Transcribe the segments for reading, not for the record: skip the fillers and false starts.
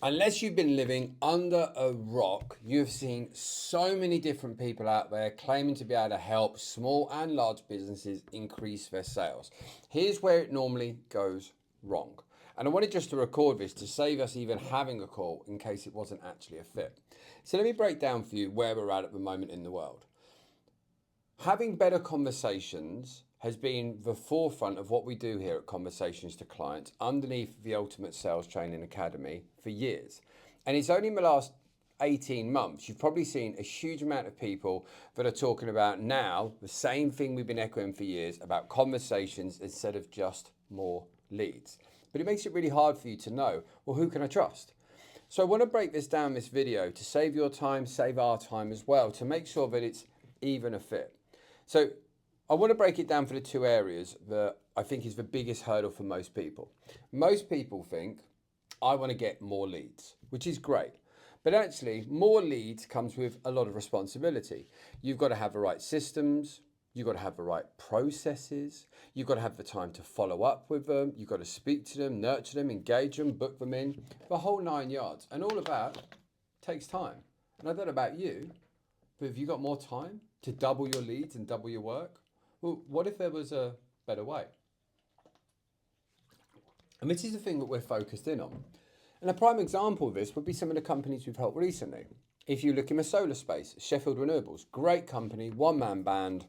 Unless you've been living under a rock, you've seen so many different people out there claiming to be able to help small and large businesses increase their sales. Here's where it normally goes wrong. And I wanted just to record this to save us even having a call in case it wasn't actually a fit. So let me break down for you where we're at the moment in the world. Having better conversations has been the forefront of what we do here at Conversations to Clients underneath the Ultimate Sales Training Academy for years. And it's only in the last 18 months, you've probably seen a huge amount of people that are talking about now the same thing we've been echoing for years about conversations instead of just more leads. But it makes it really hard for you to know, well, who can I trust? So I want to break this down in this video to save your time, save our time as well, to make sure that it's even a fit. So I want to break it down for the two areas that I think is the biggest hurdle for most people. Most people think, I want to get more leads, which is great. But actually, more leads comes with a lot of responsibility. You've got to have the right systems. You've got to have the right processes. You've got to have the time to follow up with them. You've got to speak to them, nurture them, engage them, book them in, the whole 9 yards. And all of that takes time. And I don't know about you, but have you got more time to double your leads and double your work? Well, what if there was a better way? And this is the thing that we're focused in on. And a prime example of this would be some of the companies we've helped recently. If you look in the solar space, Sheffield Renewables, great company, one-man band,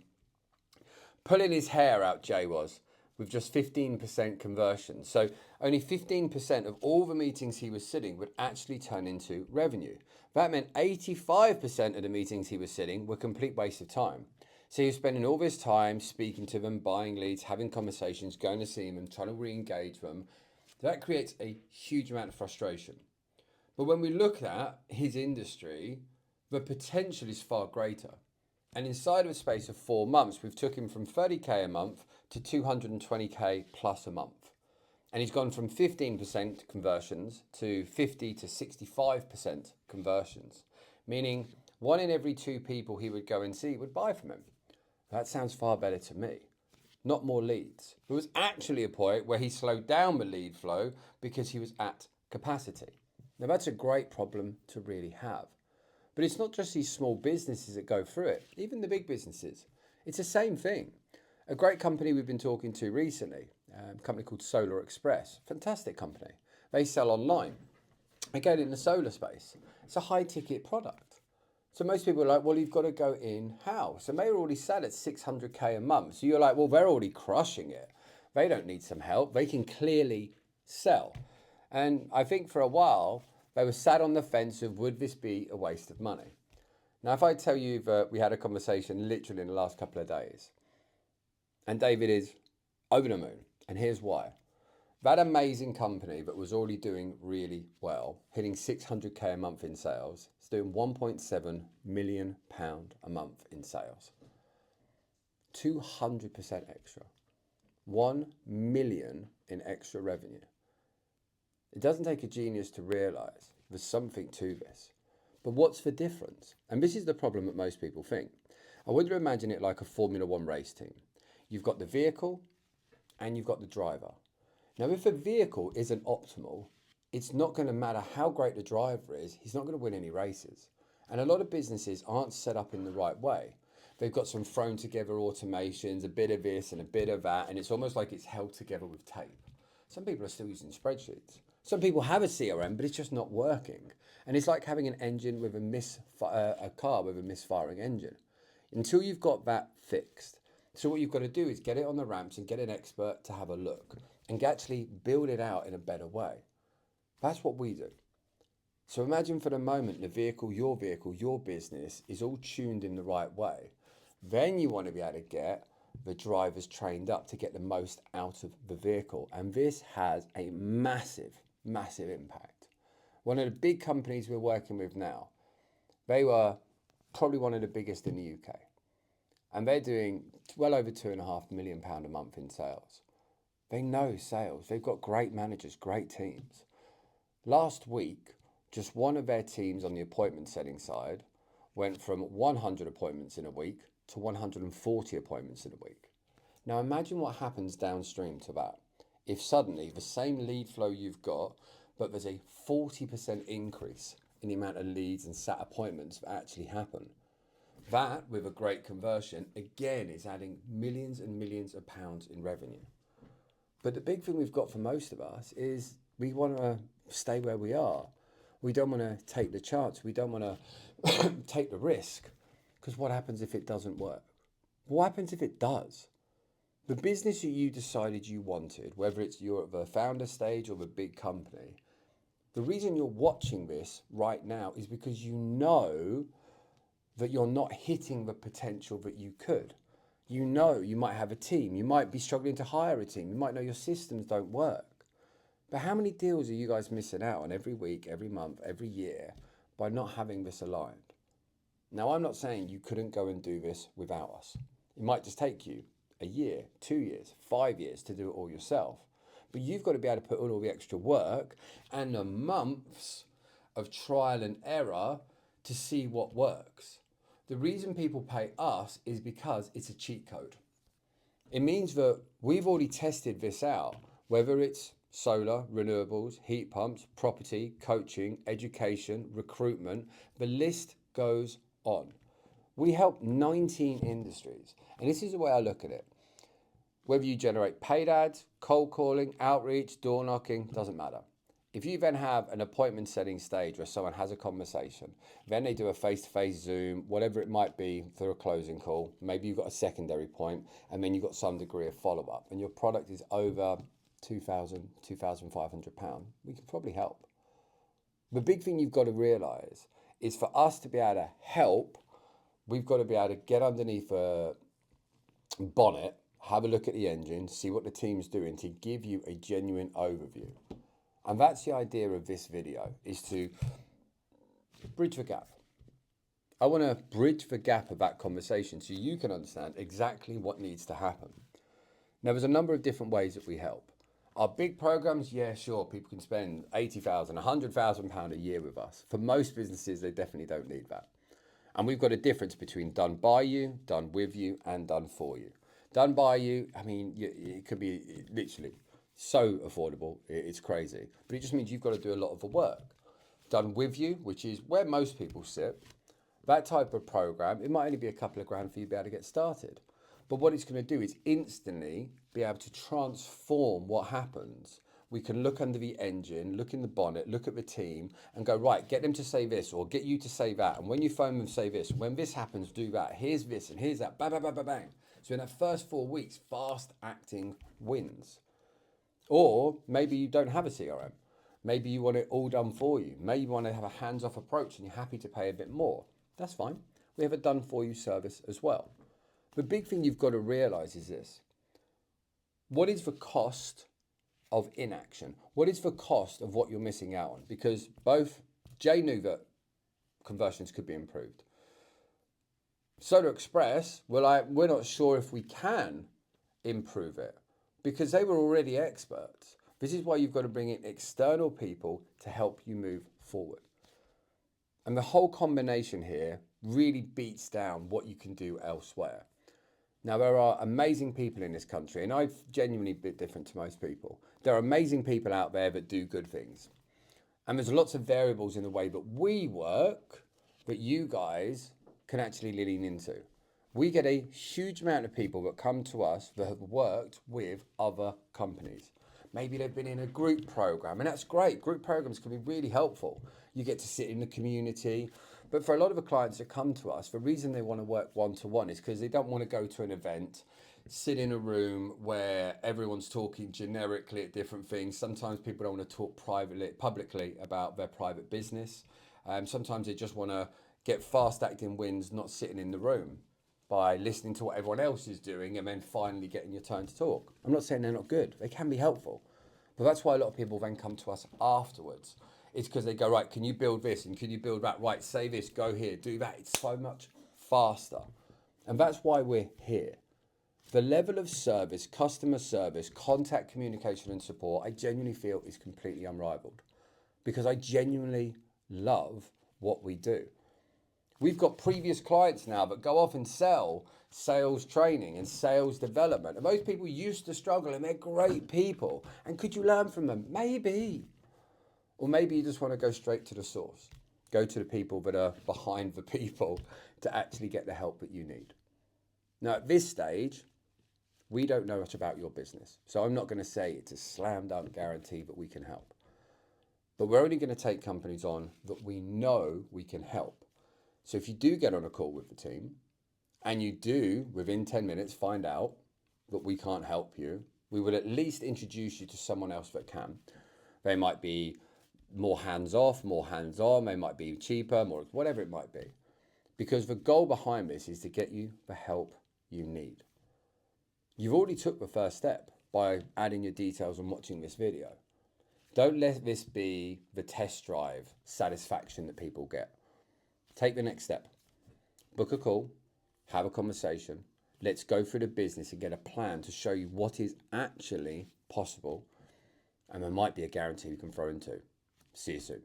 pulling his hair out, Jay was, with just 15% conversion. So only 15% of all the meetings he was sitting would actually turn into revenue. That meant 85% of the meetings he was sitting were complete waste of time. So he was spending all this time speaking to them, buying leads, having conversations, going to see them, trying to re-engage them. That creates a huge amount of frustration. But when we look at his industry, the potential is far greater. And inside of a space of 4 months, we've took him from 30K a month to 220K plus a month. And he's gone from 15% conversions to 50 to 65% conversions, meaning 1 in every 2 people he would go and see would buy from him. That sounds far better to me. Not more leads. There was actually a point where he slowed down the lead flow because he was at capacity. Now that's a great problem to really have. But it's not just these small businesses that go through it, even the big businesses. It's the same thing. A great company we've been talking to recently, a company called Solar Express, fantastic company. They sell online. Again, in the solar space, it's a high ticket product. So most people are like, well, you've got to go in-house. And they already sell at 600K a month. So you're like, well, they're already crushing it. They don't need some help. They can clearly sell. And I think for a while, they were sat on the fence of would this be a waste of money? Now, if I tell you that we had a conversation literally in the last couple of days, and David is over the moon, and here's why. That amazing company that was already doing really well, hitting 600K a month in sales, is doing £1.7 million a month in sales. 200% extra. 1 million in extra revenue. It doesn't take a genius to realise there's something to this. But what's the difference? And this is the problem that most people think. I want you to imagine it like a Formula One race team. You've got the vehicle and you've got the driver. Now, if the vehicle isn't optimal, it's not going to matter how great the driver is, he's not going to win any races. And a lot of businesses aren't set up in the right way. They've got some thrown together automations, a bit of this and a bit of that, and it's almost like it's held together with tape. Some people are still using spreadsheets. Some people have a CRM, but it's just not working. And it's like having an engine with a car with a misfiring engine. Until you've got that fixed. So what you've got to do is get it on the ramps and get an expert to have a look and actually build it out in a better way. That's what we do. So imagine for the moment the vehicle, your business is all tuned in the right way. Then you want to be able to get the drivers trained up to get the most out of the vehicle. And this has a massive, massive impact. One of the big companies we're working with now, they were probably one of the biggest in the UK. And they're doing well over £2.5 million a month in sales. They know sales. They've got great managers, great teams. Last week, just one of their teams on the appointment setting side went from 100 appointments in a week to 140 appointments in a week. Now imagine what happens downstream to that. If suddenly the same lead flow you've got, but there's a 40% increase in the amount of leads and sat appointments that actually happen. That, with a great conversion, again, is adding millions and millions of pounds in revenue. But the big thing we've got for most of us is we want to stay where we are. We don't want to take the chance. We don't want to take the risk. Because what happens if it doesn't work? What happens if it does? The business that you decided you wanted, whether it's you're at the founder stage or the big company, the reason you're watching this right now is because you know that you're not hitting the potential that you could. You know you might have a team. You might be struggling to hire a team. You might know your systems don't work. But how many deals are you guys missing out on every week, every month, every year by not having this aligned? Now, I'm not saying you couldn't go and do this without us. It might just take you a year, 2 years, 5 years to do it all yourself. But you've got to be able to put in all the extra work and the months of trial and error to see what works. The reason people pay us is because it's a cheat code. It means that we've already tested this out, whether it's solar, renewables, heat pumps, property, coaching, education, recruitment, the list goes on. We help 19 industries. And this is the way I look at it. Whether you generate paid ads, cold calling, outreach, door knocking, doesn't matter. If you then have an appointment setting stage where someone has a conversation, then they do a face-to-face Zoom, whatever it might be for a closing call, maybe you've got a secondary point, and then you've got some degree of follow-up, and your product is over £2,000, £2,500, we can probably help. The big thing you've got to realise is for us to be able to help, we've got to be able to get underneath a bonnet, have a look at the engine, see what the team's doing to give you a genuine overview. And that's the idea of this video, is to bridge the gap. I want to bridge the gap of that conversation so you can understand exactly what needs to happen. Now, there's a number of different ways that we help. Our big programs, yeah, sure, people can spend £80,000, £100,000 a year with us. For most businesses, they definitely don't need that. And we've got a difference between done by you, done with you, and done for you. Done by you, I mean, it could be literally so affordable, it's crazy. But it just means you've got to do a lot of the work. Done with you, which is where most people sit, that type of program, it might only be a couple of grand for you to be able to get started. But what it's going to do is instantly be able to transform what happens. We can look under the engine, look in the bonnet, look at the team and go, right, get them to say this or get you to say that. And when you phone them, say this. When this happens, do that. Here's this and here's that. Bang, bang, bang, bang, bang. So in that first 4 weeks, fast acting wins. Or maybe you don't have a CRM. Maybe you want it all done for you. Maybe you want to have a hands-off approach and you're happy to pay a bit more. That's fine. We have a done for you service as well. The big thing you've got to realize is this. What is the cost of inaction? What is the cost of what you're missing out on? Because both Jay knew that conversions could be improved. Solar Express, we're not sure if we can improve it because they were already experts. This is why you've got to bring in external people to help you move forward. And the whole combination here really beats down what you can do elsewhere. Now, there are amazing people in this country, and I've genuinely a bit different to most people. There are amazing people out there that do good things. And there's lots of variables in the way that we work that you guys can actually lean into. We get a huge amount of people that come to us that have worked with other companies. Maybe they've been in a group program, and that's great. Group programs can be really helpful. You get to sit in the community. But for a lot of the clients that come to us, the reason they want to work one-to-one is because they don't want to go to an event, sit in a room where everyone's talking generically at different things. Sometimes people don't want to talk publicly about their private business. Sometimes they just want to get fast-acting wins, not sitting in the room by listening to what everyone else is doing and then finally getting your turn to talk. I'm not saying they're not good. They can be helpful. But that's why a lot of people then come to us afterwards. It's because they go, right, can you build this and can you build that? Right, say this, go here, do that. It's so much faster. And that's why we're here. The level of service, customer service, contact communication and support, I genuinely feel is completely unrivaled because I genuinely love what we do. We've got previous clients now that go off and sell sales training and sales development. And those people used to struggle and they're great people. And could you learn from them? Maybe. Or maybe you just want to go straight to the source. Go to the people that are behind the people to actually get the help that you need. Now, at this stage, we don't know much about your business. So I'm not going to say it's a slam dunk guarantee that we can help. But we're only going to take companies on that we know we can help. So if you do get on a call with the team and you do, within 10 minutes, find out that we can't help you, we would at least introduce you to someone else that can. They might be more hands-off, more hands-on, they might be cheaper, more whatever it might be. Because the goal behind this is to get you the help you need. You've already took the first step by adding your details and watching this video. Don't let this be the test drive satisfaction that people get. Take the next step. Book a call, have a conversation. Let's go through the business and get a plan to show you what is actually possible. And there might be a guarantee we can throw into. See you soon.